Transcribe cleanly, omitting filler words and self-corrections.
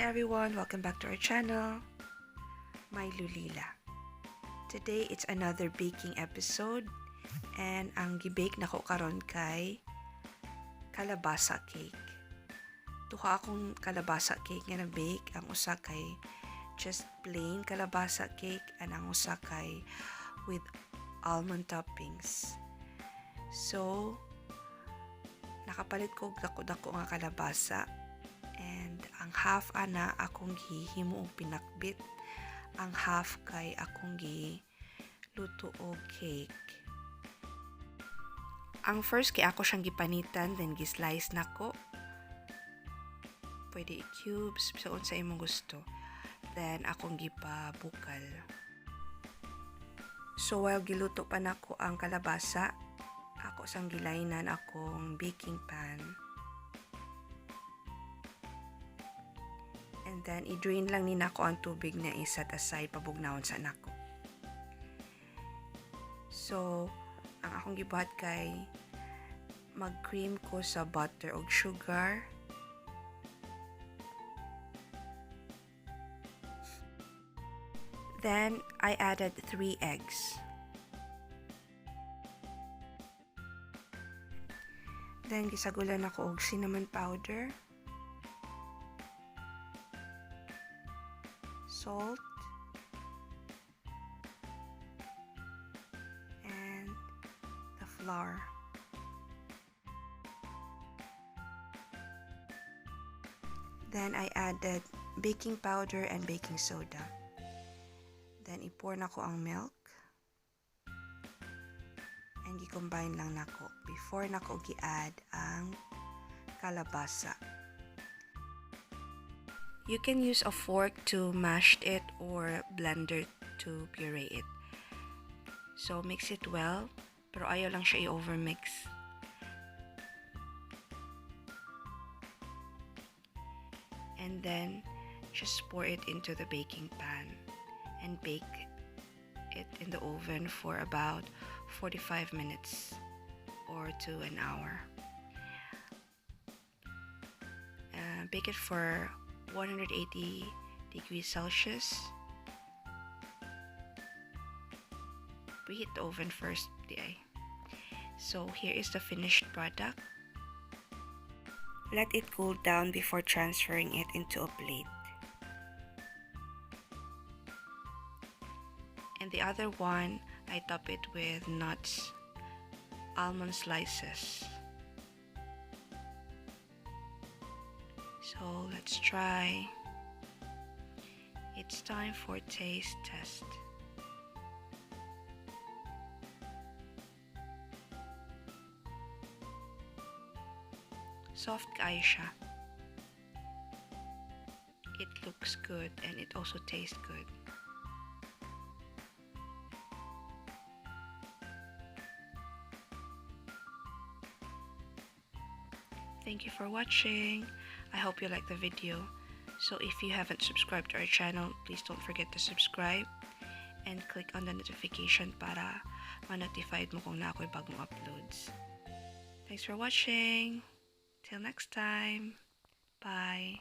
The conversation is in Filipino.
Hi everyone, welcome back to our channel. My Lulila. Today it's another baking episode and ang gibake nako karon kay kalabasa cake. Tuha akong kalabasa cake nga na-bake, ang usa kay just plain kalabasa cake and ang usa kay with almond toppings. So nakapalit ko dako-dako nga kalabasa. And ang half ana akong gihimo og pinakbit, ang half kay akong luto og cake. Ang first kay ako siyang gipanitan, then gi-slice nako. Pwede i-cubes sa unsa imong gusto. Then akong gipabukal. So while giluto pa nako ang kalabasa, ako sang gilainan akong baking pan. And then, i-drain lang ni nako ang tubig na iset aside pabugnawon sa nako. So, ang akong gibuhat kay mag-cream ko sa butter o sugar. Then, I added 3 eggs. Then, gisagulan ako og cinnamon powder. Salt and the flour. Then I added baking powder and baking soda. Then i-pour nako ang milk and i-combine lang nako before nako gi-add ang kalabasa. You can use a fork to mash it or blender to puree it. So mix it well, pero ayaw lang siya i-overmix. And then just pour it into the baking pan and bake it in the oven for about 45 minutes or to an hour. Bake it for 180 degrees Celsius. Preheat the oven first, So here is the finished product. Let it cool down before transferring it into a plate. And the other one, I top it with nuts, almond slices. So let's try. It's time for taste test. Soft kaayo siya. It looks good and it also tastes good. Thank you for watching. I hope you liked the video. So if you haven't subscribed to our channel, please don't forget to subscribe and click on the notification para ma-notified mo kung na ako'y bagong uploads. Thanks for watching. Till next time. Bye.